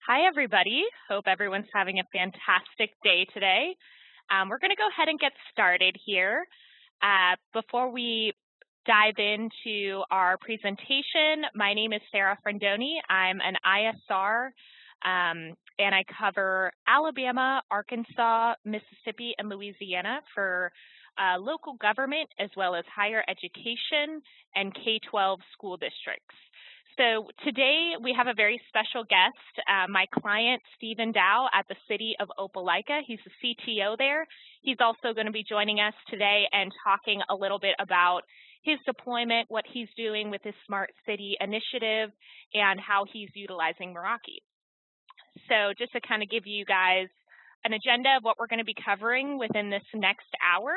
Hi, everybody. Hope everyone's having a fantastic day today. We're going to go ahead and get started here. Before we dive into our presentation, my name is Sarah Frandoni. I'm an ISR, and I cover Alabama, Arkansas, Mississippi, and Louisiana for local government, as well as higher education and K-12 school districts. So today we have a very special guest, my client, Stephen Dawe at the City of Opelika. He's the CTO there. He's also going to be joining us today and talking a little bit about his deployment, what he's doing with his Smart City initiative, and how he's utilizing Meraki. So just to kind of give you guys an agenda of what we're going to be covering within this next hour,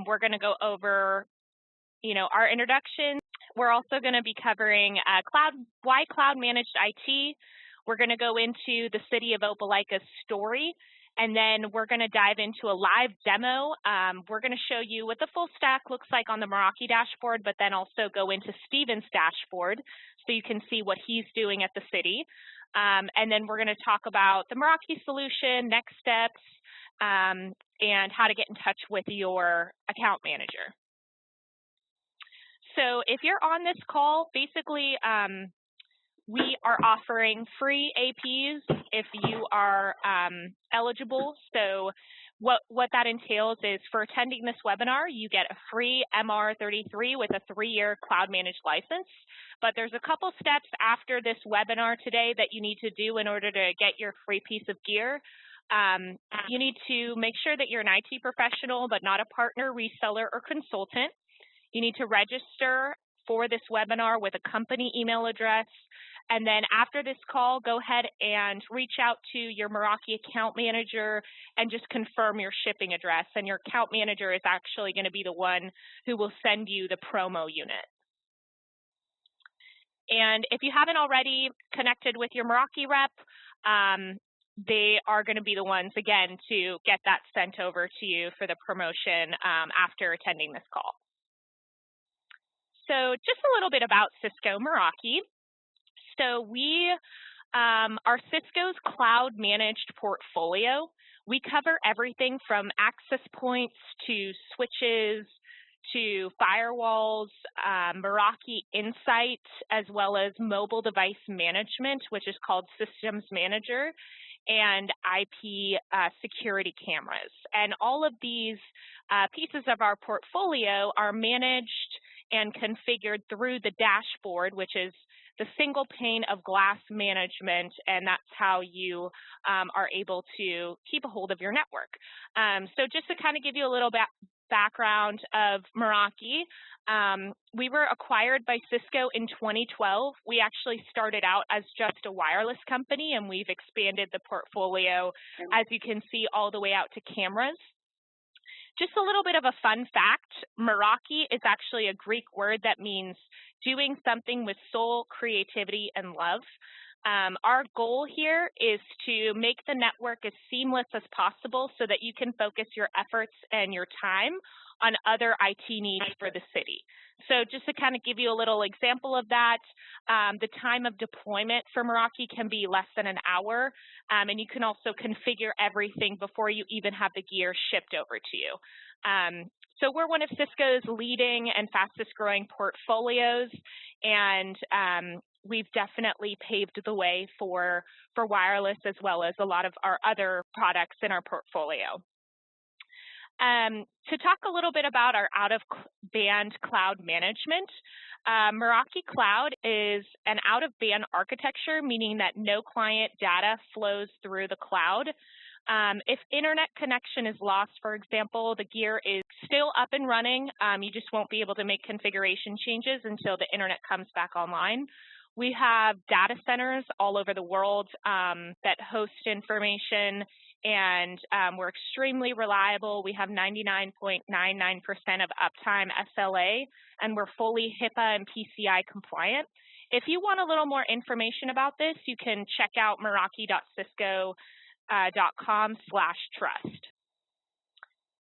we're going to go over, our introduction. We're also going to be covering why cloud managed IT. We're going to go into the City of Opelika's story, and then we're going to dive into a live demo. We're going to show you what the full stack looks like on the Meraki dashboard, but then also go into Stephen's dashboard so you can see what he's doing at the city. And then we're going to talk about the Meraki solution, next steps, and how to get in touch with your account manager. So if you're on this call, basically we are offering free APs if you are eligible. So what that entails is for attending this webinar, you get a free MR33 with a 3-year cloud managed license. But there's a couple steps after this webinar today that you need to do in order to get your free piece of gear. You need to make sure that you're an IT professional, but not a partner, reseller, or consultant. You need to register for this webinar with a company email address. And then after this call, go ahead and reach out to your Meraki account manager and just confirm your shipping address. And your account manager is actually going to be the one who will send you the promo unit. And if you haven't already connected with your Meraki rep, they are going to be the ones, again, to get that sent over to you for the promotion after attending this call. So just a little bit about Cisco Meraki. So we are Cisco's cloud managed portfolio. We cover everything from access points to switches to firewalls, Meraki Insight, as well as mobile device management, which is called Systems Manager, and IP security cameras. And all of these pieces of our portfolio are managed and configured through the dashboard, which is the single pane of glass management, and that's how you are able to keep a hold of your network. So just to kind of give you a little background of Meraki, we were acquired by Cisco in 2012. We actually started out as just a wireless company, and we've expanded the portfolio, as you can see, all the way out to cameras. Just a little bit of a fun fact, Meraki is actually a Greek word that means doing something with soul, creativity, and love. Our goal here is to make the network as seamless as possible so that you can focus your efforts and your time on other IT needs for the city. So just to kind of give you a little example of that, the time of deployment for Meraki can be less than an hour, and you can also configure everything before you even have the gear shipped over to you. So we're one of Cisco's leading and fastest growing portfolios, and we've definitely paved the way for wireless as well as a lot of our other products in our portfolio. To talk a little bit about our out-of-band cloud management, Meraki Cloud is an out-of-band architecture, meaning that no client data flows through the cloud. If internet connection is lost, for example, the gear is still up and running. You just won't be able to make configuration changes until the internet comes back online. We have data centers all over the world that host information, and we're extremely reliable. We have 99.99% of uptime SLA, and we're fully HIPAA and PCI compliant. If you want a little more information about this, you can check out meraki.cisco.com/trust.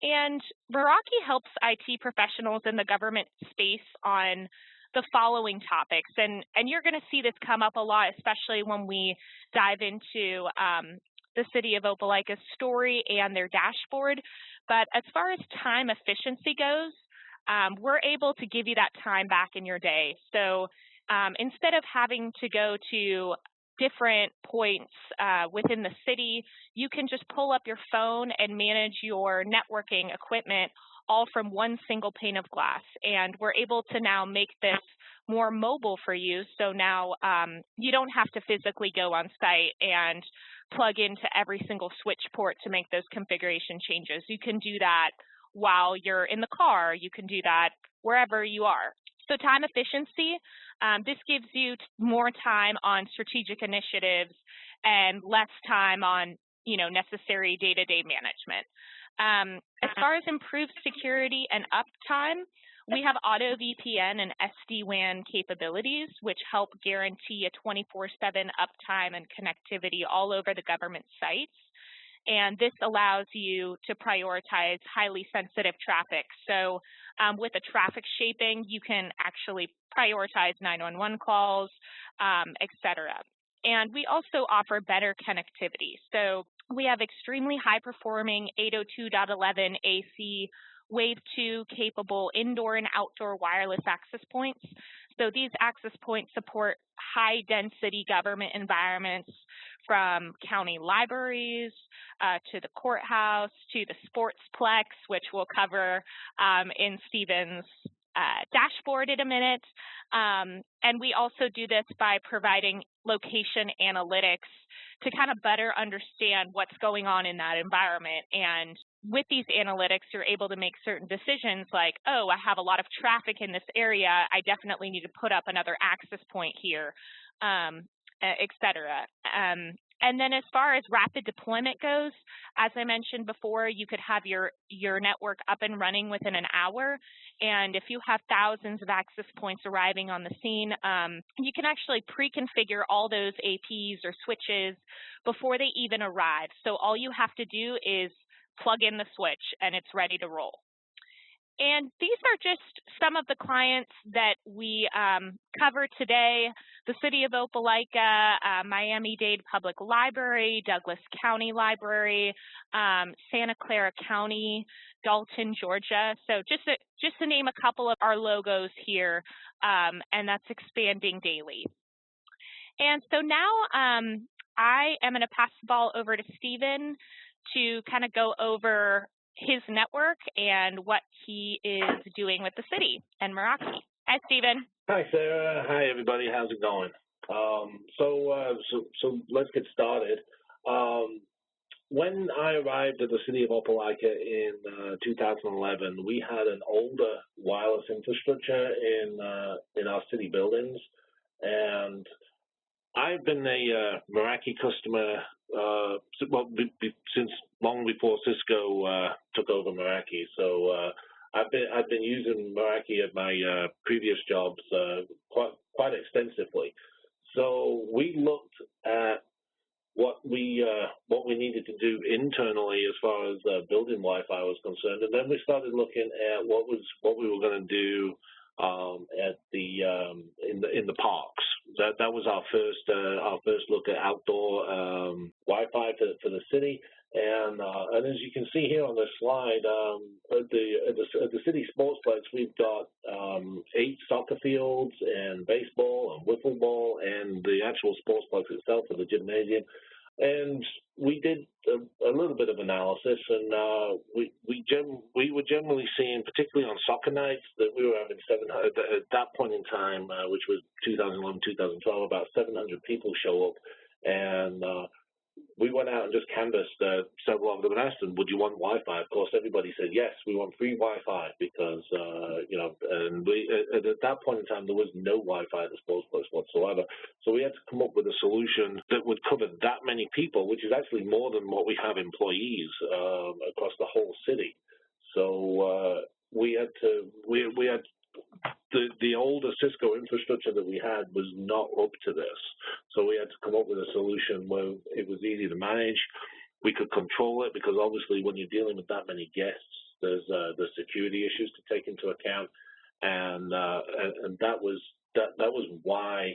And Meraki helps IT professionals in the government space on the following topics. And you're going to see this come up a lot, especially when we dive into the City of Opelika's story and their dashboard. But as far as time efficiency goes, we're able to give you that time back in your day. So instead of having to go to different points within the city, you can just pull up your phone and manage your networking equipment all from one single pane of glass. And we're able to now make this more mobile for you. So now you don't have to physically go on site and plug into every single switch port to make those configuration changes. You can do that while you're in the car. You can do that wherever you are. So time efficiency, this gives you more time on strategic initiatives and less time on, necessary day-to-day management. As far as improved security and uptime, we have auto VPN and SD-WAN capabilities, which help guarantee a 24/7 uptime and connectivity all over the government sites. And this allows you to prioritize highly sensitive traffic. So with a traffic shaping, you can actually prioritize 911 calls, et cetera. And we also offer better connectivity. So we have extremely high-performing 802.11 AC Wave 2 capable indoor and outdoor wireless access points. So these access points support high-density government environments from county libraries to the courthouse to the sportsplex, which we'll cover in Stephen's dashboard in a minute. And we also do this by providing location analytics to kind of better understand what's going on in that environment. And with these analytics, you're able to make certain decisions like, oh, I have a lot of traffic in this area. I definitely need to put up another access point here, et cetera. And then as far as rapid deployment goes, as I mentioned before, you could have your network up and running within an hour. And if you have thousands of access points arriving on the scene, you can actually pre-configure all those APs or switches before they even arrive. So all you have to do is plug in the switch and it's ready to roll. And these are just some of the clients that we cover today: the City of Opelika, Miami-Dade Public Library, Douglas County Library, Santa Clara County, Dalton, Georgia. So just to name a couple of our logos here, and that's expanding daily. And so now I am going to pass the ball over to Stephen to kind of go over his network and what he is doing with the city and Meraki. Hi, Stephen. Hi, Sarah. Hi, everybody. How's it going? So let's get started. When I arrived at the City of Opelika in 2011, we had an older wireless infrastructure in our city buildings, and I've been a Meraki customer since long before Cisco took over Meraki. So I've been using Meraki at my previous jobs quite extensively. So we looked at what we needed to do internally as far as building Wi-Fi was concerned, and then we started looking at what we were going to do at in the parks. That was our first look at outdoor Wi-Fi for the city, and as you can see here on this slide, at the city sportsplex, we've got 8 soccer fields and baseball and wiffle ball, and the actual sportsplex itself for the gymnasium. And we did a little bit of analysis, and we were generally seeing, particularly on soccer nights, that we were having 700 at that point in time, which was 2011, 2012, about 700 people show up, and we went out and just canvassed several of them and asked them, would you want Wi-Fi? Of course, everybody said, yes, we want free Wi-Fi because, and at that point in time, there was no Wi-Fi at the sportsplex whatsoever. So we had to come up with a solution that would cover that many people, which is actually more than what we have employees across the whole city. So we had the older Cisco infrastructure that we had was not up to this. So we had to come up with a solution where it was easy to manage. We could control it because obviously when you're dealing with that many guests, there's security issues to take into account. and that was why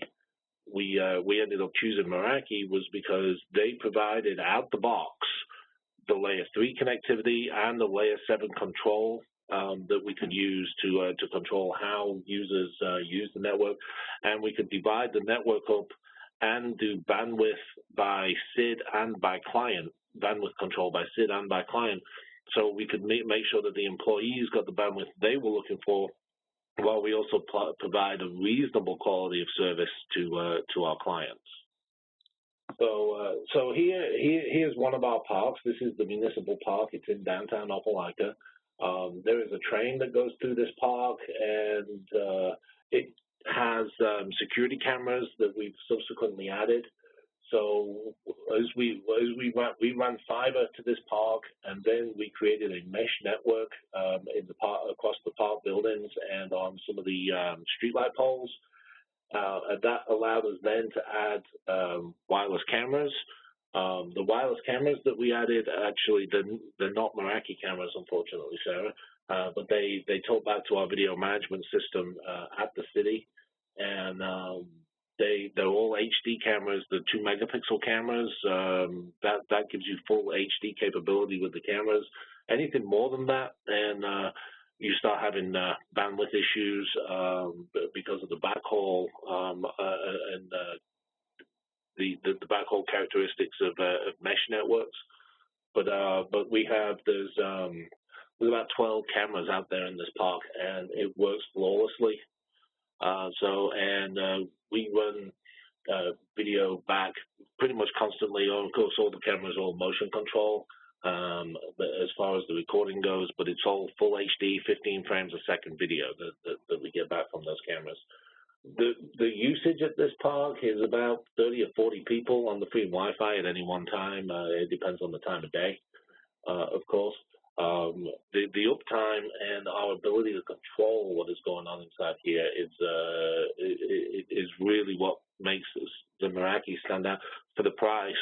we ended up choosing Meraki, was because they provided out the box the layer 3 connectivity and the layer 7 control that we could use to control how users use the network, and we could divide the network up and do bandwidth by SID and by client, bandwidth control by SID and by client, so we could make sure that the employees got the bandwidth they were looking for, while we also provide a reasonable quality of service to our clients. So here's one of our parks. This is the municipal park. It's in downtown Opelika. There is a train that goes through this park, and it has security cameras that we've subsequently added. So as we ran fiber to this park, and then we created a mesh network in the park, across the park buildings and on some of the streetlight poles. And that allowed us then to add wireless cameras. The wireless cameras that we added, actually, they're not Meraki cameras, unfortunately, Sarah, but they talk back to our video management system at the city, and they're all HD cameras. The 2 megapixel cameras, that gives you full HD capability with the cameras. Anything more than that, and you start having bandwidth issues because of the backhaul and the backhaul characteristics of mesh networks. But we have there's about 12 cameras out there in this park, and it works flawlessly. We run video back pretty much constantly. Of course, all the cameras are all motion control as far as the recording goes, but it's all full HD, 15 frames a second video that we get back from those cameras. The usage at this park is about 30 or 40 people on the free Wi-Fi at any one time. It depends on the time of day, of course. The uptime and our ability to control what is going on inside here is really what makes the Meraki stand out for the price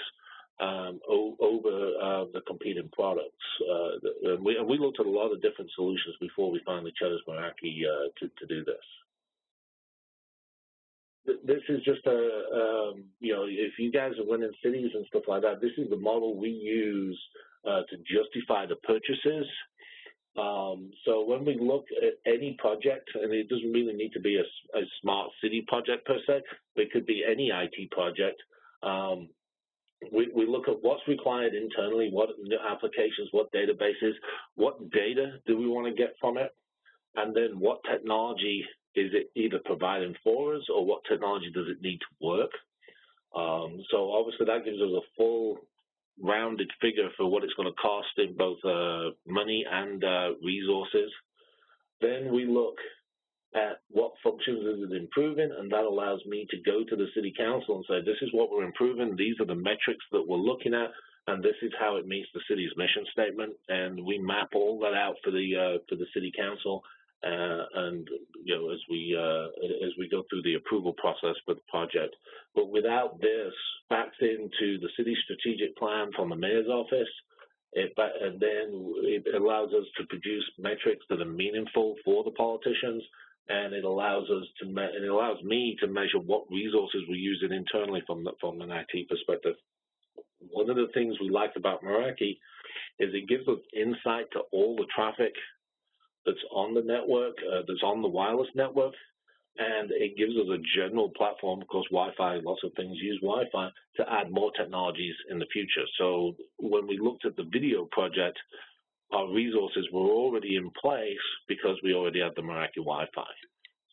over the competing products. We looked at a lot of different solutions before we finally chose Meraki to do this. This is just if you guys are running cities and stuff like that, this is the model we use to justify the purchases. So when we look at any project, and it doesn't really need to be a smart city project per se, it could be any IT project, we look at what's required internally, what applications, what databases, what data do we want to get from it, and then what technology is it either providing for us, or what technology does it need to work? So obviously that gives us a full rounded figure for what it's going to cost in both money and resources. Then we look at what functions is it improving, and that allows me to go to the city council and say, this is what we're improving, these are the metrics that we're looking at, and this is how it meets the city's mission statement. And we map all that out for the city council. And as we go through the approval process for the project. But without this, backs into the city strategic plan from the mayor's office, and then it allows us to produce metrics that are meaningful for the politicians, and it allows me to measure what resources we're using internally from an IT perspective. One of the things we like about Meraki is it gives us insight to all the traffic that's on the network, that's on the wireless network, and it gives us a general platform, of course, Wi-Fi, lots of things use Wi-Fi, to add more technologies in the future. So when we looked at the video project, our resources were already in place because we already had the Meraki Wi-Fi.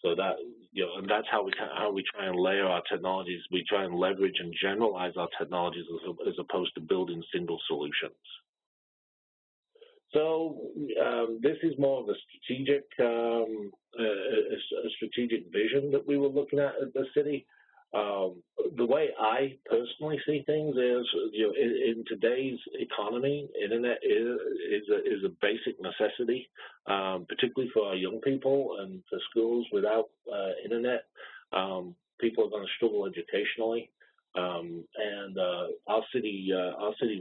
So that, and that's how we try and layer our technologies. We try and leverage and generalize our technologies as opposed to building single solutions. So this is more of a strategic vision that we were looking at the city. The way I personally see things is, in today's economy, internet is a basic necessity, particularly for our young people and for schools. Without internet, people are going to struggle educationally. And our city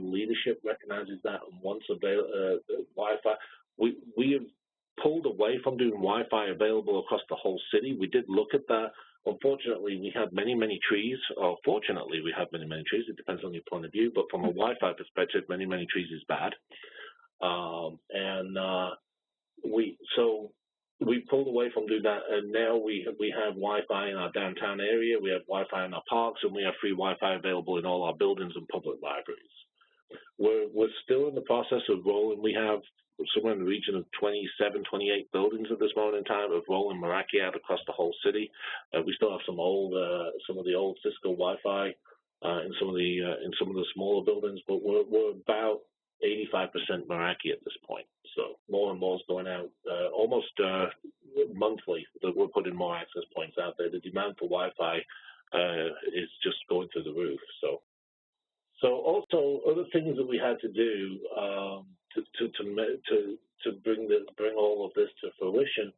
leadership recognizes that, and wants Wi-Fi. We have pulled away from doing Wi-Fi available across the whole city. We did look at that. Unfortunately, we have many, many trees, or fortunately, we have many, many trees. It depends on your point of view, but from a Wi-Fi perspective, many, many trees is bad. We pulled away from doing that, and now we have Wi-Fi in our downtown area, we have Wi-Fi in our parks, and we have free Wi-Fi available in all our buildings and public libraries. We're still in the process of rolling. We have somewhere in the region of 27, 28 buildings at this moment in time of rolling Meraki out across the whole city. We still have some of the old Cisco Wi-Fi in some of the smaller buildings, but we're about 85% Meraki at this point. So more and more is going out almost monthly. That we're putting more access points out there. The demand for Wi-Fi is just going through the roof. So also other things that we had to do to bring all of this to fruition.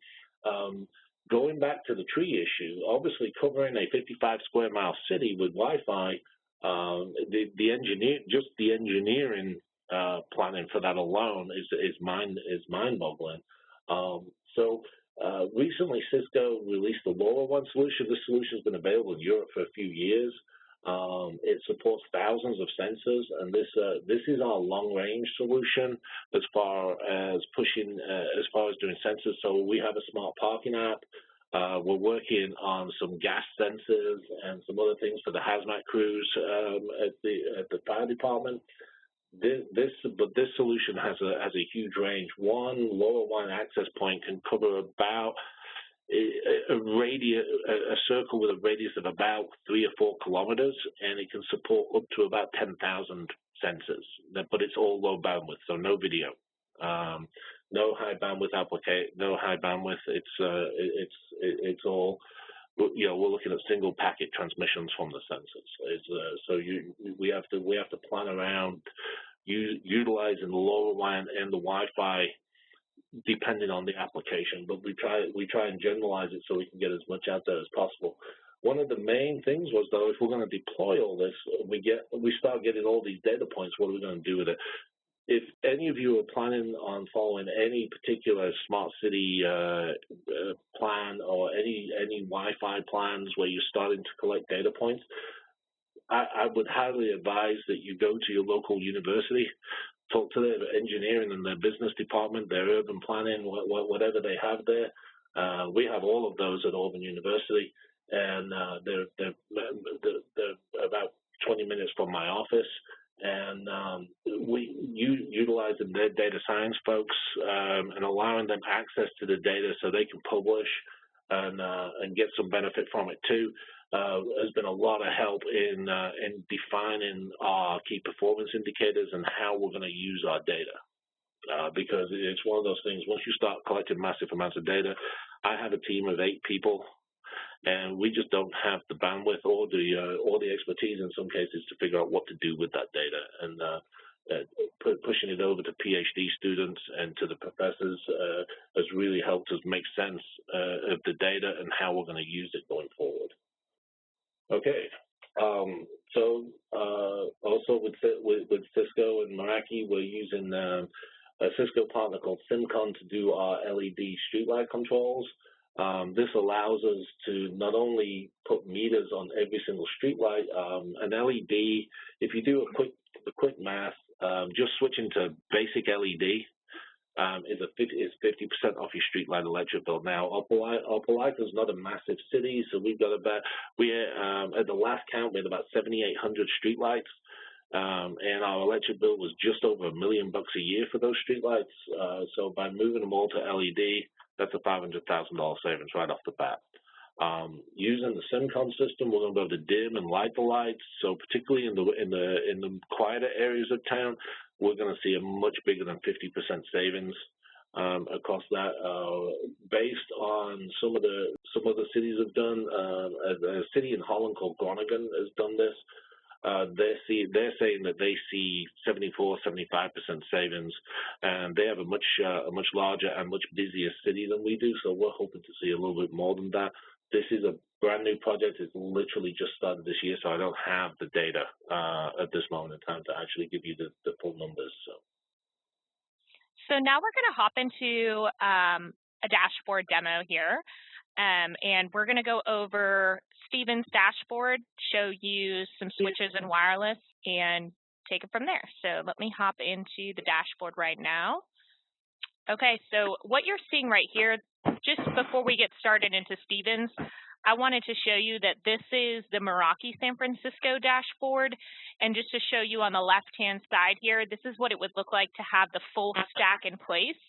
Going back to the tree issue, obviously covering a 55 square mile city with Wi-Fi, the engineering planning for that alone is mind-boggling. Recently, Cisco released the LoRaWAN solution. This solution has been available in Europe for a few years. It supports thousands of sensors, and this is our long-range solution as far as doing sensors. So we have a smart parking app. We're working on some gas sensors and some other things for the hazmat crews at the fire department. This solution has a huge range. One LoRaWAN access point can cover about a circle with a radius of about 3 or 4 kilometers, and it can support up to about 10,000 sensors. But it's all low bandwidth, so no video, no high bandwidth no high bandwidth. It's all, we're looking at single packet transmissions from the sensors. We have to plan around utilizing the LoRaWAN and the Wi-Fi depending on the application, but we try and generalize it so we can get as much out there as possible. One of the main things was, though, if we're going to deploy all this, we start getting all these data points. What are we going to do with it? If any of you are planning on following any particular smart city plan or any Wi-Fi plans where you're starting to collect data points, I would highly advise that you go to your local university, talk to their engineering and their business department, their urban planning, whatever they have there. We have all of those at Auburn University, and they're about 20 minutes from my office. And we utilizing their data science folks and allowing them access to the data so they can publish and get some benefit from it too. Has been a lot of help in defining our key performance indicators and how we're going to use our data. Because it's one of those things, once you start collecting massive amounts of data, I have a team of 8 people, and we just don't have the bandwidth or the expertise in some cases to figure out what to do with that data. And pushing it over to PhD students and to the professors has really helped us make sense of the data and how we're going to use it going forward. Okay, also with Cisco and Meraki, we're using a Cisco partner called SimCon to do our LED streetlight controls. This allows us to not only put meters on every single streetlight, an LED, if you do a quick math, just switching to basic LED, is 50% off your streetlight electric bill. Now, Opelika is not a massive city, so we've got at the last count, we had about 7,800 streetlights, and our electric bill was just over $1 million a year for those streetlights. So by moving them all to LED, that's a $500,000 savings right off the bat. Using the SimCon system, we're going to be able to dim and light the lights. So particularly in the quieter areas of town, we're going to see a much bigger than 50% savings across that. Based on some of the cities have done, a city in Holland called Groningen has done this. They're saying that they see 74, 75% savings, and they have a much larger and much busier city than we do. So we're hoping to see a little bit more than that. This is a brand new project. It's literally just started this year, so I don't have the data at this moment in time to actually give you the full numbers. So now we're going to hop into a dashboard demo here, and we're going to go over Stephen's dashboard, show you some switches and wireless, and take it from there. So let me hop into the dashboard right now. Okay, so what you're seeing right here, just before we get started into Stephen's, I wanted to show you that this is the Meraki San Francisco dashboard. And just to show you on the left-hand side here, this is what it would look like to have the full stack in place.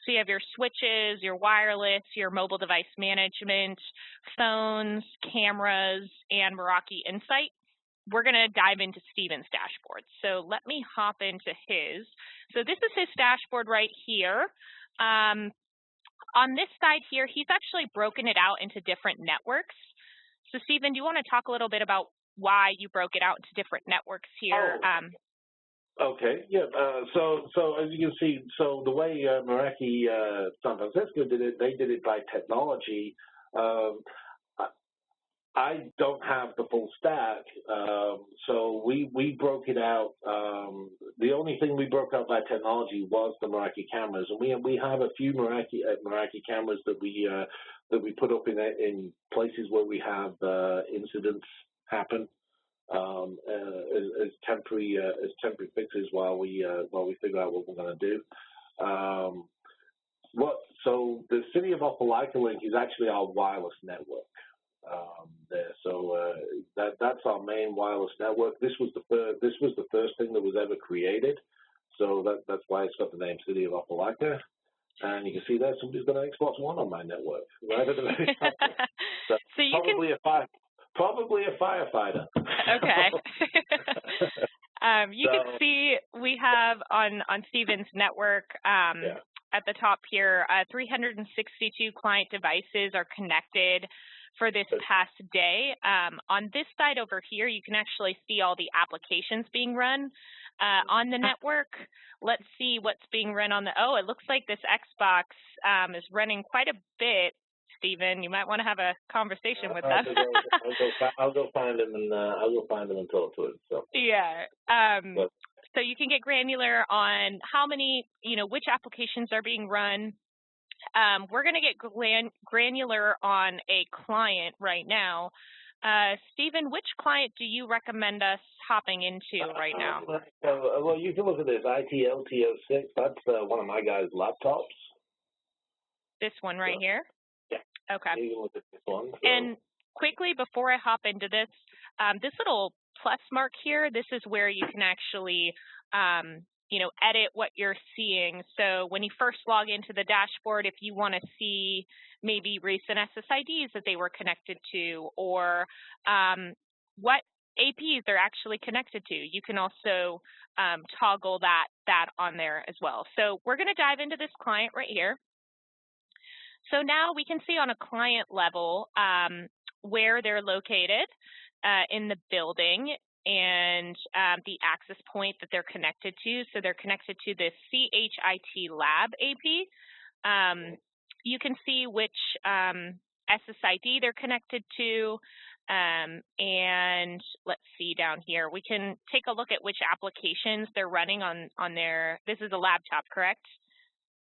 So you have your switches, your wireless, your mobile device management, phones, cameras, and Meraki Insight. We're going to dive into Stephen's dashboard. So let me hop into his. So this is his dashboard right here. On this side here, he's actually broken it out into different networks. So Stephen, do you want to talk a little bit about why you broke it out into different networks here? Okay, yeah. So as you can see, so the way Meraki San Francisco did it, they did it by technology. I don't have the full stack, so we broke it out. The only thing we broke out by technology was the Meraki cameras, and we have a few Meraki cameras that we put up in places where we have incidents happen as temporary fixes while we figure out what we're going to do. So the City of Opelika link is actually our wireless network. There, so that's our main wireless network. This was the first thing that was ever created, so that's why it's got the name City of Opelika. And you can see there somebody's got an Xbox One on my network right at the very top. So you probably a firefighter. Okay. You can see we have on Stephen's network at the top here, 362 client devices are connected for this past day. On this side over here, you can actually see all the applications being run on the network. Let's see what's being run on the, it looks like this Xbox is running quite a bit. Stephen, you might want to have a conversation with them. I'll go find them and talk to him. So. Yeah. So you can get granular on how many, which applications are being run. We're going to get granular on a client right now. Stephen, which client do you recommend us hopping into right now? Well, you can look at this ITLT06. That's one of my guys' laptops. This one right here? Yeah. Okay. You can look at this one. So. And quickly, before I hop into this, this little plus mark here, this is where you can actually edit what you're seeing. So when you first log into the dashboard, if you want to see maybe recent SSIDs that they were connected to, or what APs they're actually connected to, you can also toggle that on there as well. So we're going to dive into this client right here. So now we can see on a client level where they're located in the building, and the access point that they're connected to. So they're connected to this CHIT lab AP. You can see which SSID they're connected to. And let's see down here. We can take a look at which applications they're running on their, this is a laptop, correct?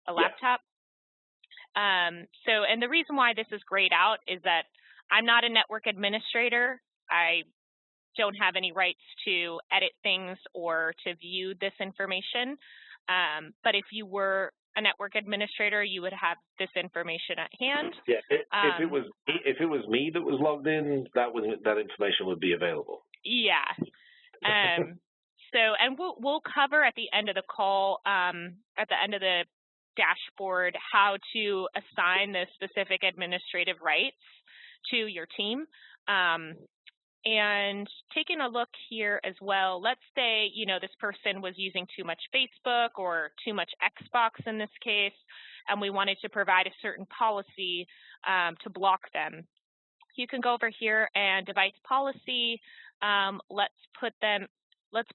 A laptop? Yeah. And the reason why this is grayed out is that I'm not a network administrator. I don't have any rights to edit things or to view this information. But if you were a network administrator, you would have this information at hand. Yeah, if it was me that was logged in, that information would be available. Yeah. And we'll cover at the end of the call, at the end of the dashboard, how to assign the specific administrative rights to your team. And taking a look here as well, let's say, this person was using too much Facebook or too much Xbox in this case, and we wanted to provide a certain policy to block them. You can go over here and device policy. Let's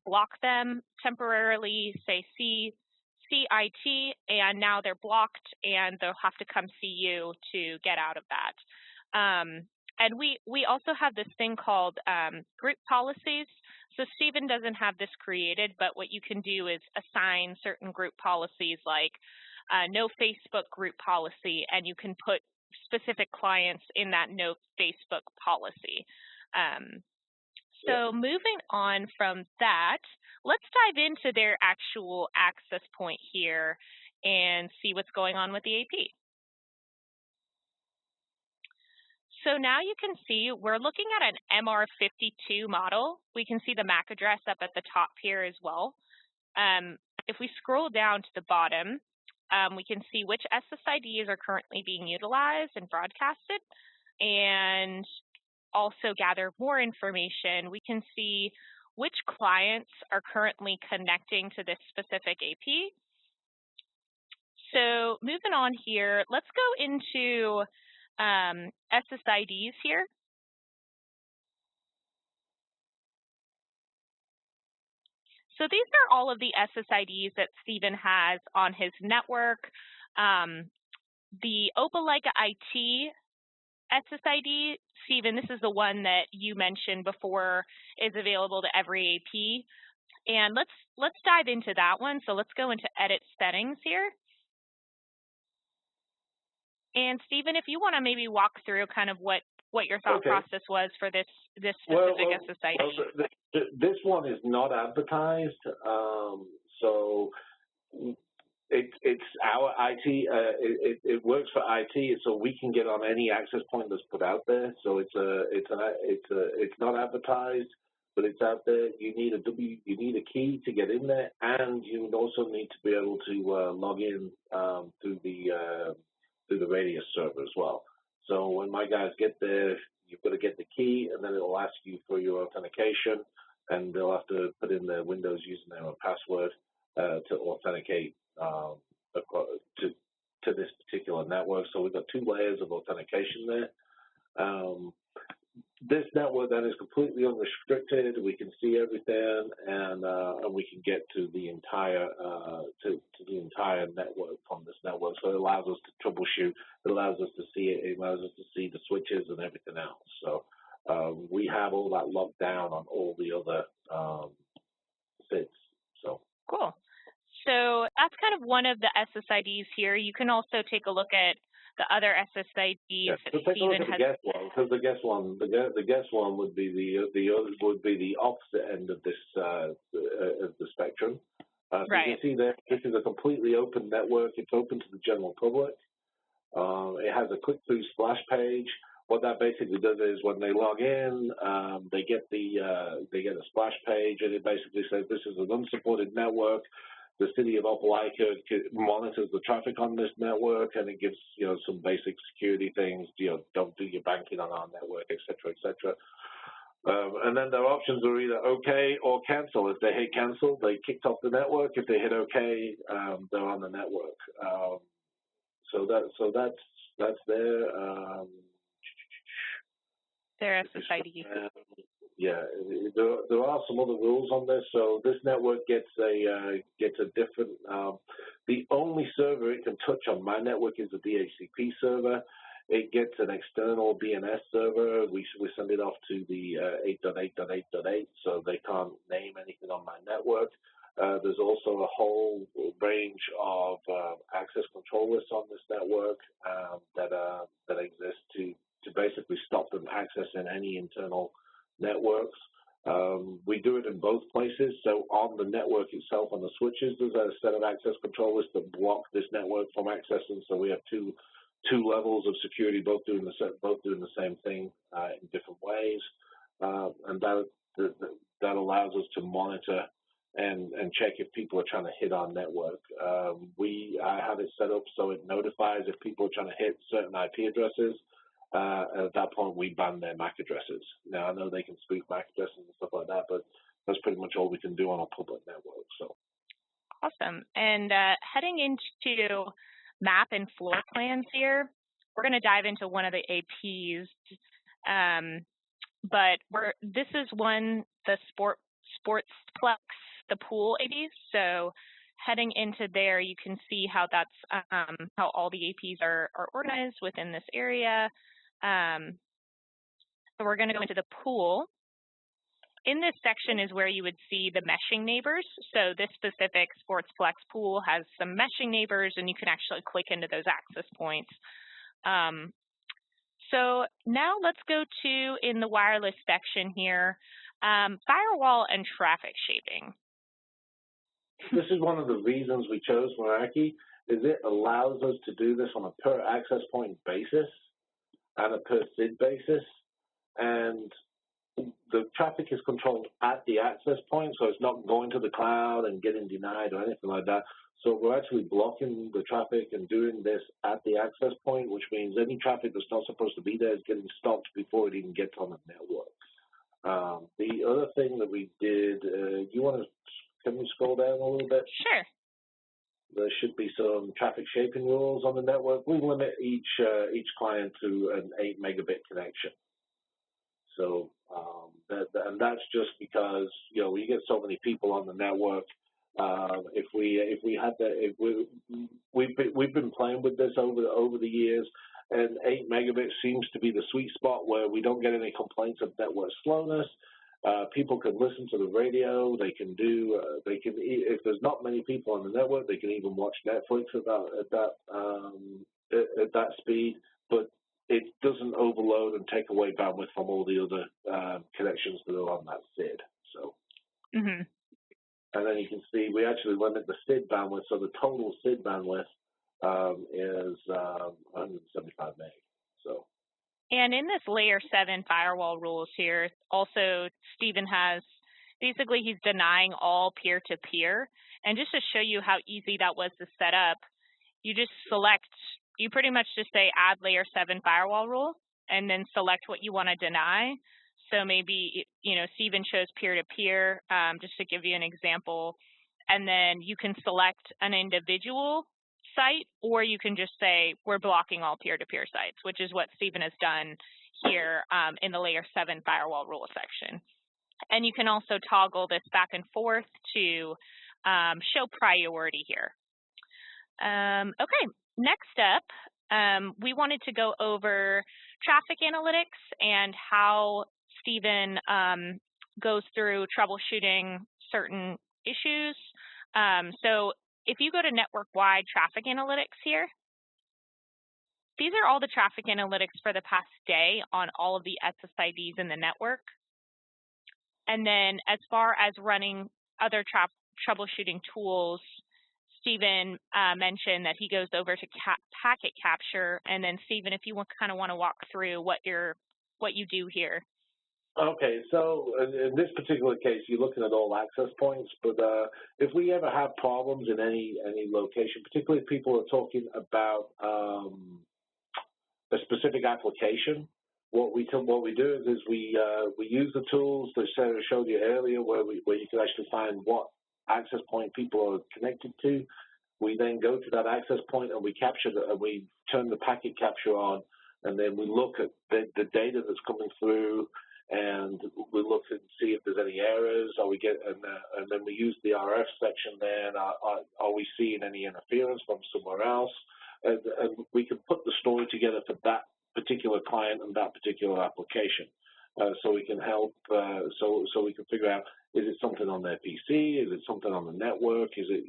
block them temporarily, say CIT, and now they're blocked and they'll have to come see you to get out of that. And we also have this thing called group policies. So Stephen doesn't have this created, but what you can do is assign certain group policies like no Facebook group policy, and you can put specific clients in that no Facebook policy. So moving on from that, let's dive into their actual access point here and see what's going on with the AP. So now you can see we're looking at an MR52 model. We can see the MAC address up at the top here as well. If we scroll down to the bottom, we can see which SSIDs are currently being utilized and broadcasted, and also gather more information. We can see which clients are currently connecting to this specific AP. So moving on here, let's go into SSIDs here. So these are all of the SSIDs that Stephen has on his network. The Opelika IT SSID, Stephen, this is the one that you mentioned before is available to every AP. And let's dive into that one. So let's go into edit settings here. And Stephen, if you want to maybe walk through kind of what your thought process was for this specific SSID. Well, this one is not advertised, so it's our IT. It works for IT, so we can get on any access point that's put out there. So it's not advertised, but it's out there. You need a key to get in there, and you would also need to be able to log in through the Radius server as well. So when my guys get there, you've got to get the key, and then it'll ask you for your authentication, and they'll have to put in their Windows username and password to authenticate to this particular network. So we've got 2 layers of authentication there. This network then is completely unrestricted. We can see everything, and we can get to the entire network from this network. So it allows us to troubleshoot. It allows us to see it. It allows us to see the switches and everything else. So we have all that locked down on all the other SIDs. So cool. So that's kind of one of the SSIDs here. You can also take a look at the other SSIDs. Yeah, so take a look at the guest one, because the guest one would be the opposite end of this of the spectrum. So right. You can see there, this is a completely open network. It's open to the general public. It has a click-through splash page. What that basically does is when they log in, they get a splash page, and it basically says this is an unsupported network. The City of Opelika monitors the traffic on this network, and it gives some basic security things. Don't do your banking on our network, et cetera, et cetera. And then their options are either OK or cancel. If they hit cancel, they kicked off the network. If they hit OK, they're on the network. So that's their SSID. Yeah, there are some other rules on this. So this network gets a different. The only server it can touch on my network is the DHCP server. It gets an external DNS server. We send it off to the 8.8.8.8, so they can't name anything on my network. There's also a whole range of access control lists on this network that exist to basically stop them accessing any internal networks. We do it in both places. So on the network itself, on the switches, there's a set of access control lists that block this network from accessing. So we have two levels of security, both doing the same thing in different ways, and that allows us to monitor and check if people are trying to hit our network. I have it set up so it notifies if people are trying to hit certain IP addresses. At that point, we ban their MAC addresses. Now, I know they can spoof MAC addresses and stuff like that, but that's pretty much all we can do on a public network. So, awesome. And heading into map and floor plans here, we're going to dive into one of the APs, but this is the Sportsplex, the pool APs. So heading into there, you can see how that's how all the APs are organized within this area. So we're going to go into the pool. in this section is where you would see the meshing neighbors. So this specific Sportsplex pool has some meshing neighbors, and you can actually click into those access points. So now let's go to, in the wireless section here, firewall and traffic shaping. This is one of the reasons we chose Meraki, is it allows us to do this on a per access point basis and a per SID basis. And the traffic is controlled at the access point, so it's not going to the cloud and getting denied or anything like that. So we're actually blocking the traffic and doing this at the access point, which means any traffic that's not supposed to be there is getting stopped before it even gets on the network. The other thing that we did, can we scroll down a little bit? Sure. There should be some traffic shaping rules on the network. We limit each client to an 8 megabit connection. So and that's just because you get so many people on the network. We've been playing with this over the years, and 8 megabits seems to be the sweet spot where we don't get any complaints of network slowness. People can listen to the radio. They can if there's not many people on the network, they can even watch Netflix at that speed. But it doesn't overload and take away bandwidth from all the other connections that are on that SID. So, and then you can see we actually limit the SID bandwidth. So the total SID bandwidth is 175 meg. So. And in this layer 7 firewall rules here, also Stephen has, basically he's denying all peer-to-peer. And just to show you how easy that was to set up, you just you pretty much just say add layer 7 firewall rule, and then select what you want to deny. So maybe, Stephen chose peer-to-peer, just to give you an example. And then you can select an individual site, or you can just say we're blocking all peer-to-peer sites, which is what Stephen has done here in the layer 7 firewall rule section. And you can also toggle this back and forth to show priority here. Okay, next up, we wanted to go over traffic analytics and how Stephen goes through troubleshooting certain issues. So if you go to network-wide traffic analytics here, these are all the traffic analytics for the past day on all of the SSIDs in the network. And then as far as running other troubleshooting tools, Stephen mentioned that he goes over to packet capture. And then Stephen, if you kind of want to walk through what you do here. Okay, so in this particular case, you're looking at all access points, but if we ever have problems in any location, particularly if people are talking about a specific application, what we do is we use the tools that Sarah showed you earlier, where you can actually find what access point people are connected to. We then go to that access point and we capture we turn the packet capture on, and then we look at the data that's coming through. And we look and see if there's any errors, and then we use the RF section there, and are we seeing any interference from somewhere else? And we can put the story together for that particular client and that particular application, so we can help. So we can figure out, is it something on their PC? Is it something on the network? Is it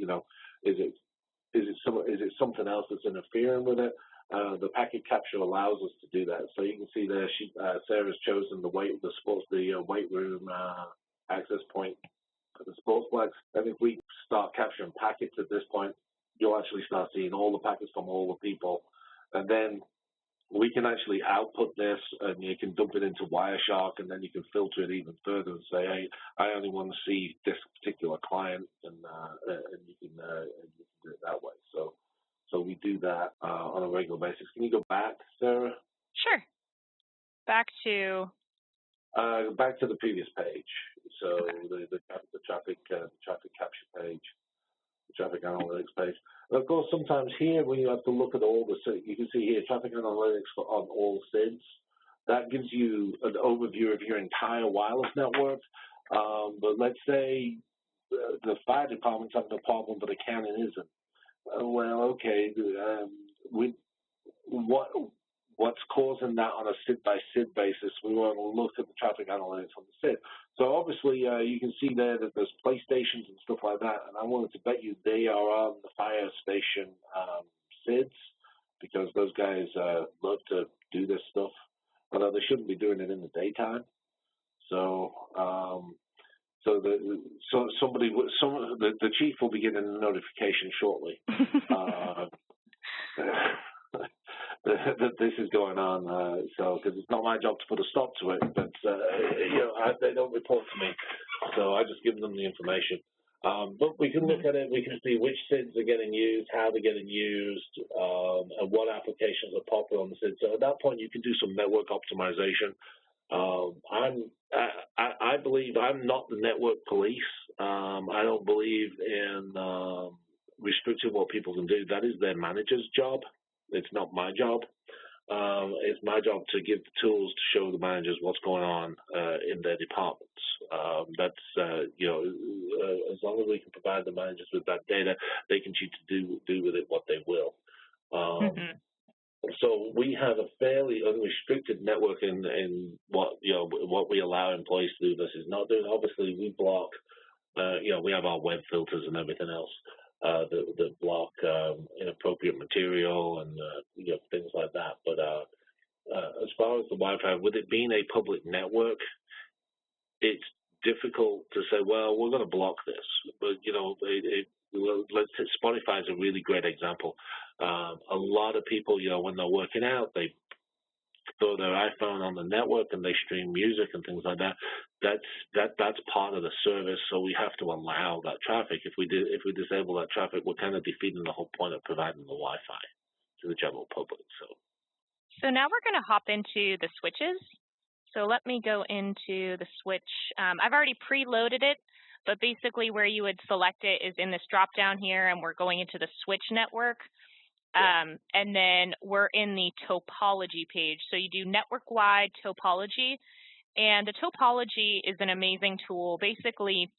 something else that's interfering with it? The packet capture allows us to do that. So you can see there, Sarah's chosen the weight room access point for the Sportsplex. And if we start capturing packets at this point, you'll actually start seeing all the packets from all the people. And then we can actually output this, and you can dump it into Wireshark, and then you can filter it even further and say, hey, I only want to see this particular client, and you can do it that way. So we do that on a regular basis. Can you go back, Sarah? Sure. Back to the previous page. So the traffic capture page, the traffic analytics page. And of course, sometimes here when you have to look at all you can see here traffic analytics on all SIDs. That gives you an overview of your entire wireless network. But let's say the fire department's having a problem, but the cannon isn't. Well, okay. What what's causing that on a SID-by-SID basis. We want to look at the traffic analytics on the SID. So obviously, you can see there that there's PlayStations and stuff like that, and I wanted to bet you they are on the fire station SIDs, because those guys love to do this stuff, although they shouldn't be doing it in the daytime. So, the chief will be getting a notification shortly that this is going on. Because it's not my job to put a stop to it, but they don't report to me, so I just give them the information. But we can look at it. We can see which SIDs are getting used, how they're getting used, and what applications are popular on the SID. So at that point, you can do some network optimization. I believe I'm not the network police. I don't believe in restricting what people can do. That is their manager's job. It's not my job. It's my job to give the tools to show the managers what's going on in their departments. As long as we can provide the managers with that data, they can choose to do with it what they will. So we have a fairly unrestricted network in what we allow employees to do. This is not doing. Obviously, we block. We have our web filters and everything else that block inappropriate material and things like that. But as far as the Wi-Fi, with it being a public network, it's difficult to say, well, we're going to block this. But Spotify is a really great example. A lot of people, when they're working out, they throw their iPhone on the network and they stream music and things like that. That's part of the service, so we have to allow that traffic. If we disable that traffic, we're kind of defeating the whole point of providing the Wi-Fi to the general public. So now we're going to hop into the switches. So let me go into the switch. I've already preloaded it, but basically where you would select it is in this drop down here, and we're going into the switch network. And then we're in the topology page. So you do network-wide topology, and the topology is an amazing tool. Basically,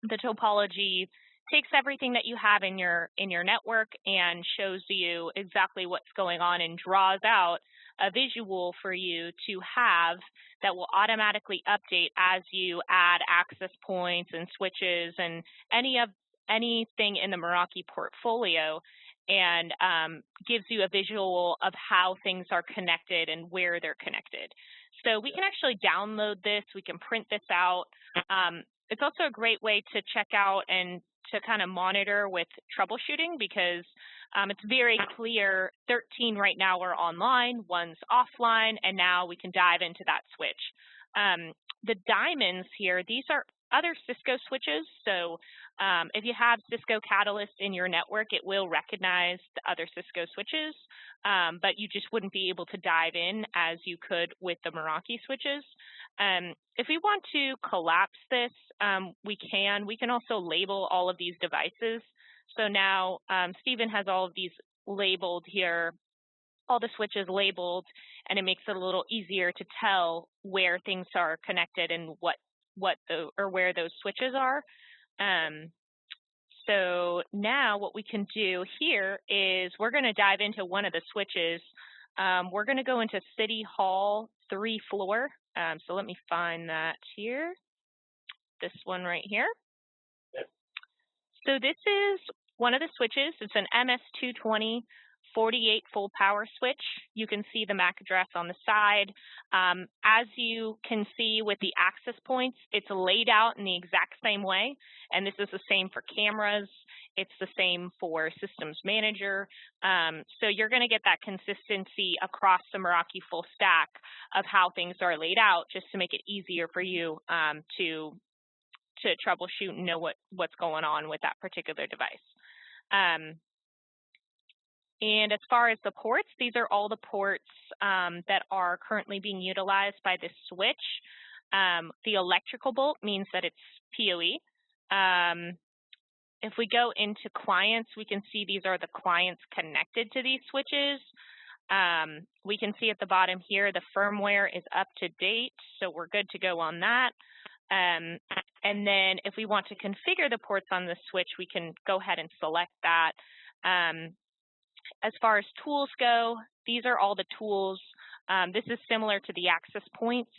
the topology takes everything that you have in your network and shows you exactly what's going on and draws out a visual for you to have that will automatically update as you add access points and switches and anything in the Meraki portfolio, and gives you a visual of how things are connected and where they're connected. So we can actually download this. We can print this out. It's also a great way to check out and to kind of monitor with troubleshooting, because it's very clear 13 right now are online, one's offline, and now we can dive into that switch. The diamonds here, these are other Cisco switches. So if you have Cisco Catalyst in your network, it will recognize the other Cisco switches, but you just wouldn't be able to dive in as you could with the Meraki switches. If we want to collapse this, we can. We can also label all of these devices. So now Stephen has all of these labeled here, all the switches labeled, and it makes it a little easier to tell where things are connected and where those switches are. So now what we can do here is we're going to dive into one of the switches. We're going to go into City Hall 3 floor. So let me find that here. This one right here. Yep. So this is one of the switches. It's an MS220 48 full power switch. You can see the MAC address on the side. As you can see with the access points, it's laid out in the exact same way. And this is the same for cameras. It's the same for systems manager. So you're going to get that consistency across the Meraki full stack of how things are laid out, just to make it easier for you to troubleshoot and know what's going on with that particular device. And as far as the ports, these are all the ports that are currently being utilized by this switch. The electrical bolt means that it's PoE. If we go into clients, we can see these are the clients connected to these switches. We can see at the bottom here, the firmware is up to date, so we're good to go on that. And then if we want to configure the ports on the switch, we can go ahead and select that. As far as tools go, these are all the tools. This is similar to the access points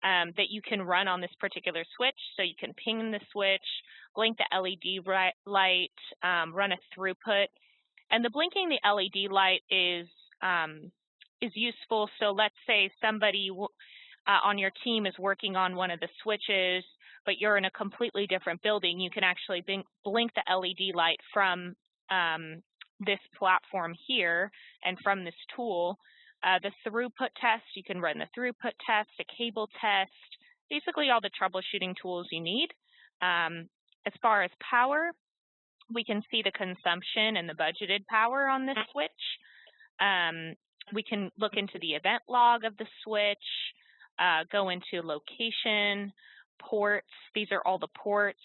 that you can run on this particular switch. So you can ping the switch, blink the LED light, run a throughput. And the blinking the LED light is useful. So let's say somebody on your team is working on one of the switches, but you're in a completely different building. You can actually blink the LED light from this platform here and from this tool. The throughput test, you can run the throughput test, a cable test, basically all the troubleshooting tools you need. As far as power, we can see the consumption and the budgeted power on this switch. We can look into the event log of the switch, go into location, ports. These are all the ports.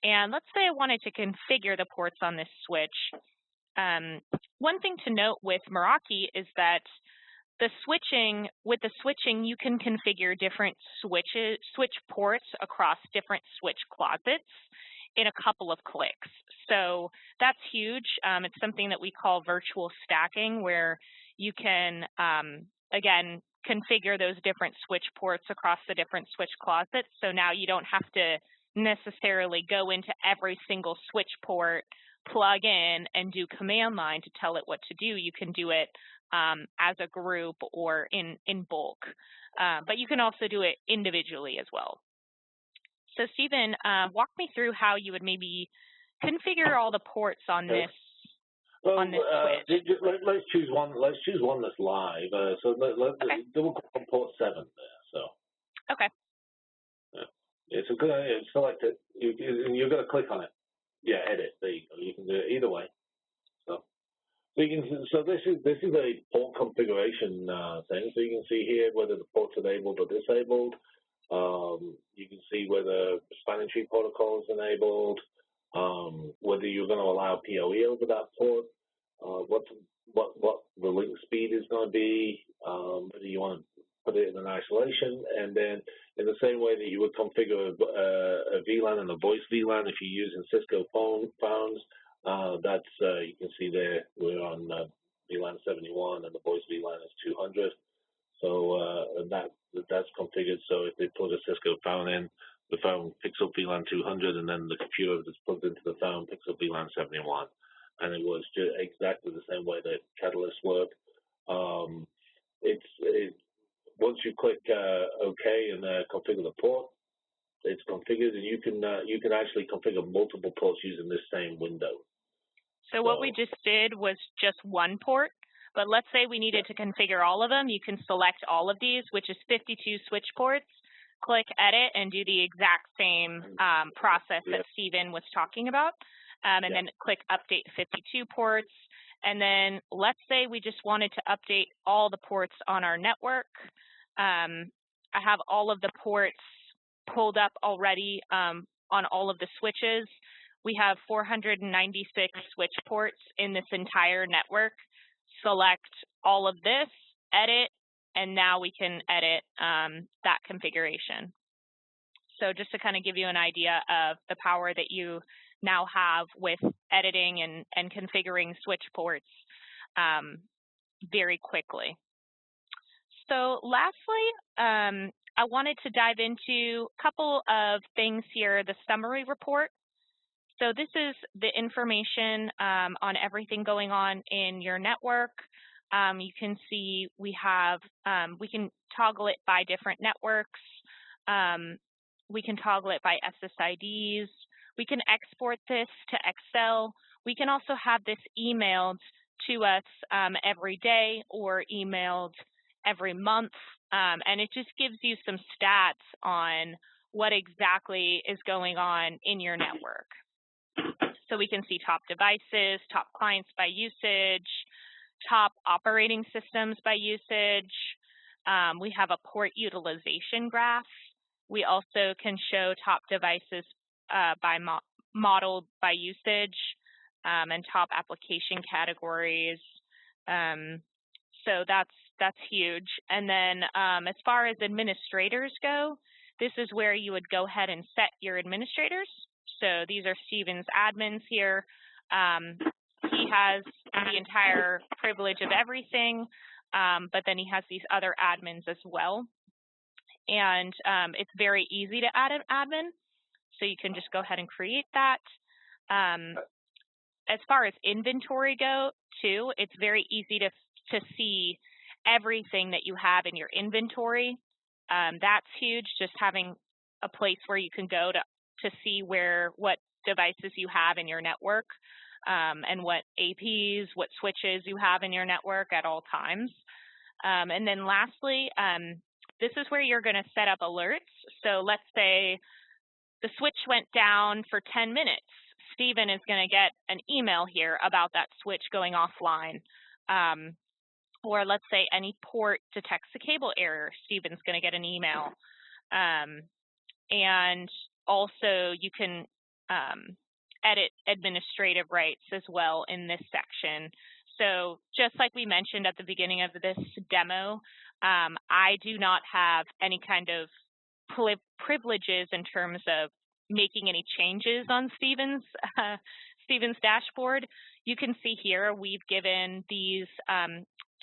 And let's say I wanted to configure the ports on this switch. One thing to note with Meraki is that with the switching, you can configure different switch ports across different switch closets in a couple of clicks. So that's huge. It's something that we call virtual stacking, where you can, again, configure those different switch ports across the different switch closets. So now you don't have to necessarily go into every single switch port, plug in, and do command line to tell it what to do. You can do it as a group or in bulk. But you can also do it individually as well. So Stephen, walk me through how you would maybe configure all the ports on this. Well, on this switch. Let's choose one. Let's choose one that's live. So Okay. we'll go on port 7 there. So. Okay. Yeah. It's a good idea. Select it. You're going to click on it. Yeah, edit. There you go. You can do it either way. So you can. So this is a port configuration thing. So you can see here whether the port's enabled or disabled. You can see whether spanning tree protocol is enabled. Whether you're going to allow PoE over that port, what the link speed is going to be, whether you want to put it in an isolation, and then in the same way that you would configure a VLAN and a voice VLAN if you're using Cisco phones, that's you can see there we're on VLAN 71 and the voice VLAN is 200. So that's configured. So if they put a Cisco phone in, the phone picks up VLAN 200, and then the computer that's plugged into the phone picks up VLAN 71. And it works exactly the same way that Catalyst work. Once you click OK and configure the port, it's configured, and you can actually configure multiple ports using this same window. So what we just did was just one port, but let's say we needed to configure all of them. You can select all of these, which is 52 switch ports. Click Edit and do the exact same process that Stephen was talking about. And then click Update 52 ports. And then let's say we just wanted to update all the ports on our network. I have all of the ports pulled up already on all of the switches. We have 496 switch ports in this entire network. Select all of this, edit, and now we can edit that configuration. So just to kind of give you an idea of the power that you now have with editing and configuring switch ports very quickly. So lastly, I wanted to dive into a couple of things here, the summary report. So this is the information on everything going on in your network. You can see we can toggle it by different networks. We can toggle it by SSIDs. We can export this to Excel. We can also have this emailed to us every day or emailed every month. And it just gives you some stats on what exactly is going on in your network. So we can see top devices, top clients by usage, top operating systems by usage. We have a port utilization graph. We also can show top devices by modeled by usage and top application categories. So that's huge. And then as far as administrators go, this is where you would go ahead and set your administrators. So these are Stephen's admins here. He he has the entire privilege of everything, but then he has these other admins as well. And it's very easy to add an admin, so you can just go ahead and create that. As far as inventory go, too, it's very easy to see everything that you have in your inventory. That's huge, just having a place where you can go to see what devices you have in your network, and what APs, what switches you have in your network at all times. And then lastly, this is where you're going to set up alerts. So let's say the switch went down for 10 minutes. Stephen is going to get an email here about that switch going offline. Or let's say any port detects a cable error, Stephen's going to get an email. And also you can edit administrative rights as well in this section. So just like we mentioned at the beginning of this demo, I do not have any kind of privileges in terms of making any changes on Stephen's dashboard. You can see here we've given these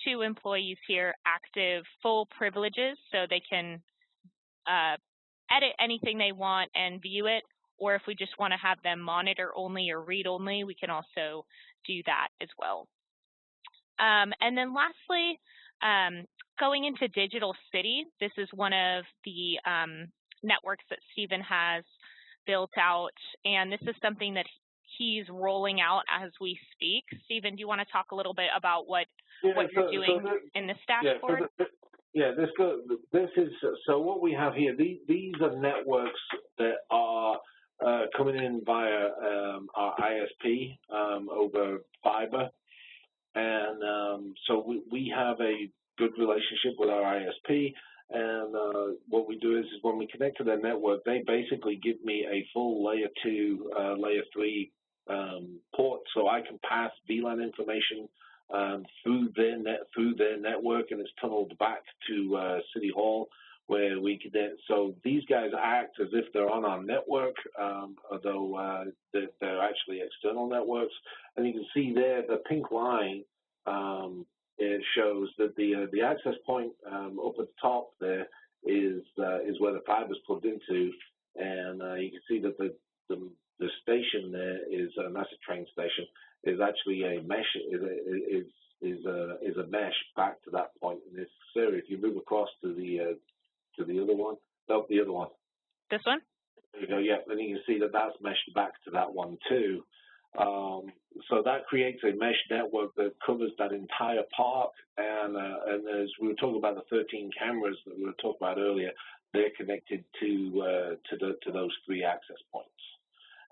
2 employees here active full privileges, so they can edit anything they want and view it, or if we just want to have them monitor only or read only, we can also do that as well. And then lastly, going into Digital City, this is one of the networks that Stephen has built out, and this is something that he's rolling out as we speak. Stephen, do you want to talk a little bit about what you're doing in this dashboard? This is, so what we have here, these are networks that are coming in via our ISP over fiber. And so we have a good relationship with our ISP. And what we do is when we connect to their network, they basically give me a full layer 2, layer 3 port, so I can pass VLAN information through their network, and it's tunneled back to City Hall, where we can. So these guys act as if they're on our network, although they're actually external networks. And you can see there the pink line. It shows that the access point up at the top there is where the fiber is plugged into, and you can see that the station there is, and that's a train station, is actually a mesh, is a mesh back to that point in this area. If you move across to the other one, no, the other one. This one? There you go. Yeah, then you can see that that's meshed back to that one too. So that creates a mesh network that covers that entire park, and as we were talking about the 13 cameras that we were talking about earlier, they're connected to those 3 access points.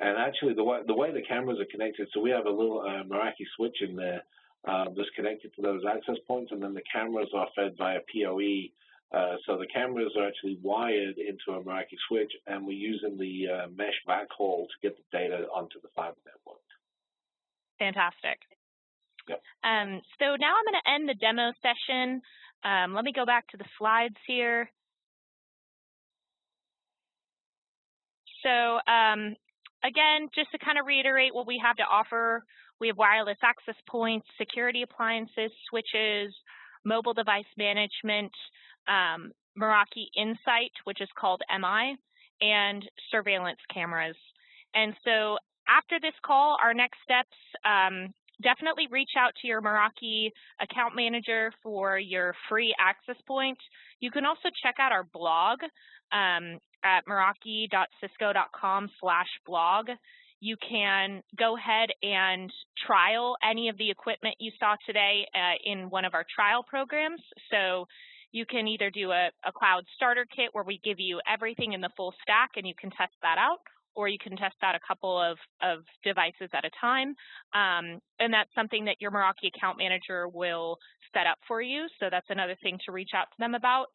And actually, the way the cameras are connected, so we have a little Meraki switch in there that's connected to those access points, and then the cameras are fed via PoE. So the cameras are actually wired into a Meraki switch, and we're using the mesh backhaul to get the data onto the fiber network. Fantastic. Yep. So now I'm going to end the demo session. Let me go back to the slides here. So again, just to kind of reiterate what we have to offer, we have wireless access points, security appliances, switches, mobile device management, Meraki Insight, which is called MI, and surveillance cameras. And so after this call, our next steps, definitely reach out to your Meraki account manager for your free access point. You can also check out our blog at meraki.cisco.com/blog. You can go ahead and trial any of the equipment you saw today in one of our trial programs. So you can either do a cloud starter kit where we give you everything in the full stack and you can test that out, or you can test out a couple of devices at a time. And that's something that your Meraki account manager will set up for you. So that's another thing to reach out to them about.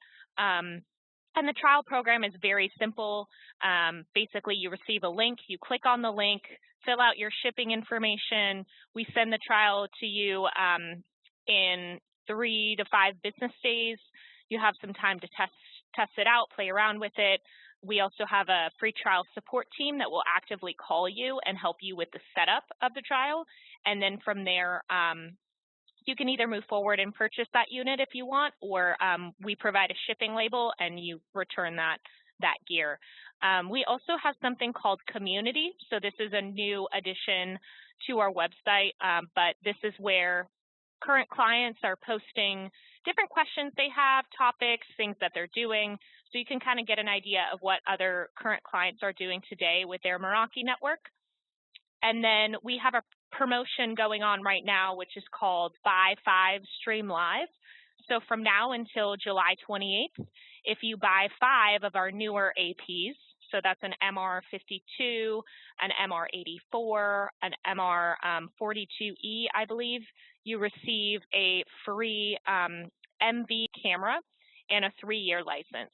And the trial program is very simple. Basically, you receive a link, you click on the link, fill out your shipping information. We send the trial to you in 3 to 5 business days. You have some time to test it out, play around with it. we also have a free trial support team that will actively call you and help you with the setup of the trial. And then from there, you can either move forward and purchase that unit if you want, or we provide a shipping label and you return that gear. We also have something called Community. So this is a new addition to our website, but this is where current clients are posting different questions they have, topics, things that they're doing. So you can kind of get an idea of what other current clients are doing today with their Meraki network. And then we have a promotion going on right now, which is called Buy 5 Stream Live. So from now until July 28th, if you buy 5 of our newer APs, so that's an MR52, an MR84, an MR42E, I believe, you receive a free MV camera and a 3-year license.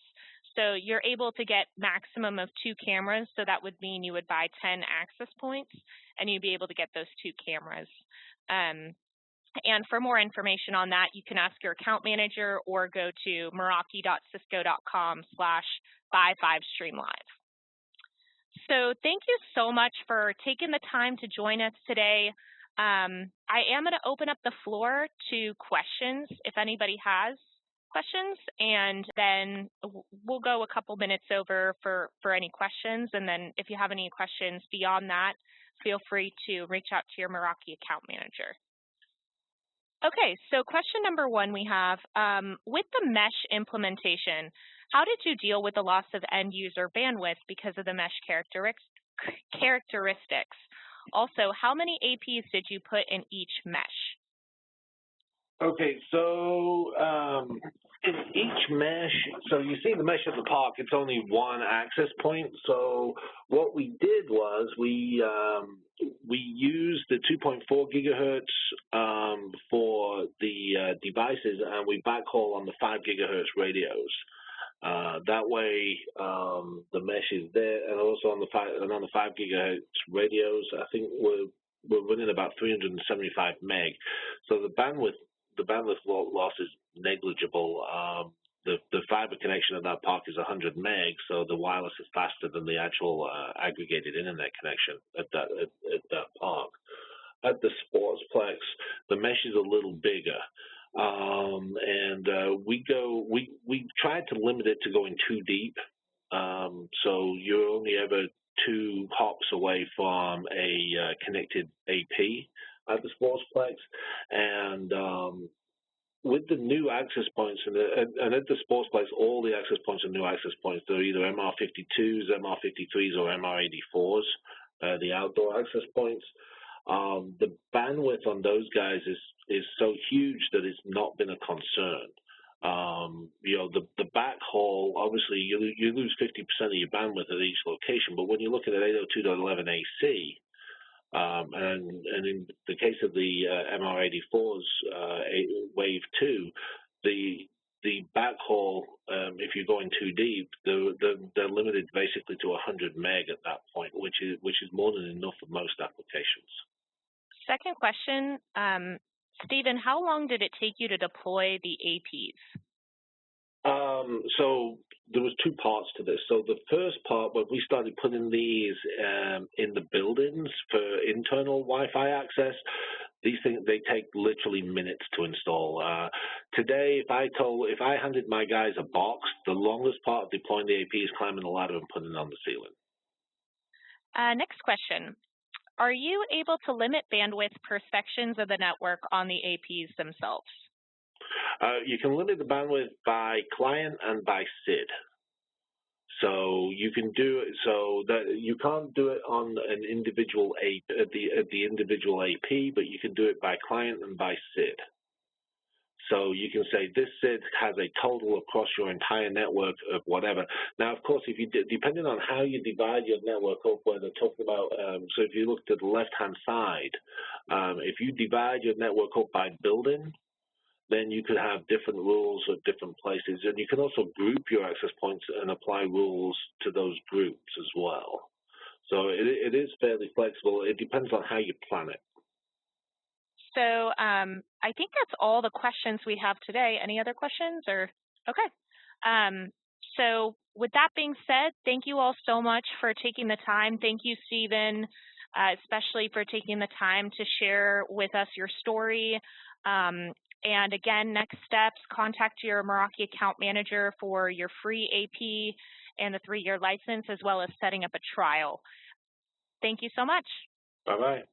So you're able to get maximum of 2 cameras, so that would mean you would buy 10 access points, and you'd be able to get those 2 cameras. And for more information on that, you can ask your account manager or go to meraki.cisco.com/buy5streamlive. So thank you so much for taking the time to join us today. I am going to open up the floor to questions if anybody has questions, and then we'll go a couple minutes over for any questions. And then if you have any questions beyond that, feel free to reach out to your Meraki account manager. Okay, so question number 1 we have, with the mesh implementation, how did you deal with the loss of end user bandwidth because of the mesh characteristics? Also, how many APs did you put in each mesh? Okay, so in each mesh, so you see the mesh at the park, it's only one access point. So what we did was we used the 2.4 gigahertz for the devices, and we backhaul on the 5 gigahertz radios. That way, the mesh is there, and also on the 5 gigahertz radios, I think we're running about 375 meg. So the bandwidth loss is negligible. The fiber connection at that park is 100 meg, so the wireless is faster than the actual aggregated internet connection at that park. At the Sportsplex, the mesh is a little bigger, and we tried to limit it to going too deep. So you're only ever 2 hops away from a connected AP at the Sportsplex, and with the new access points, and at the Sportsplex, all the access points are new access points. They're either MR52s, MR53s, or MR84s, the outdoor access points. The bandwidth on those guys is so huge that it's not been a concern. The backhaul, obviously, you lose 50% of your bandwidth at each location, but when you're looking at 802.11 AC, and in the case of the MR84s, Wave 2, the backhaul, if you're going too deep, they're limited basically to 100 meg at that point, which is more than enough for most applications. Second question, Stephen, how long did it take you to deploy the APs? So there was 2 parts to this. So the first part, when we started putting these in the buildings for internal Wi-Fi access, these things, they take literally minutes to install. Today, if I handed my guys a box, the longest part of deploying the AP is climbing the ladder and putting it on the ceiling. Next question. Are you able to limit bandwidth per sections of the network on the APs themselves? You can limit the bandwidth by client and by SID. So you can do it so that you can't do it on an individual at the individual AP, but you can do it by client and by SID. So you can say this SID has a total across your entire network of whatever. Now, of course, if you depending on how you divide your network up, where they're talking about, so if you look to the left-hand side, if you divide your network up by building, then you could have different rules at different places. And you can also group your access points and apply rules to those groups as well. So it is fairly flexible. It depends on how you plan it. So I think that's all the questions we have today. Any other questions? Or okay. So with that being said, thank you all so much for taking the time. Thank you, Stephen, especially for taking the time to share with us your story. And again, next steps, contact your Meraki account manager for your free AP and the 3-year license, as well as setting up a trial. Thank you so much. Bye-bye.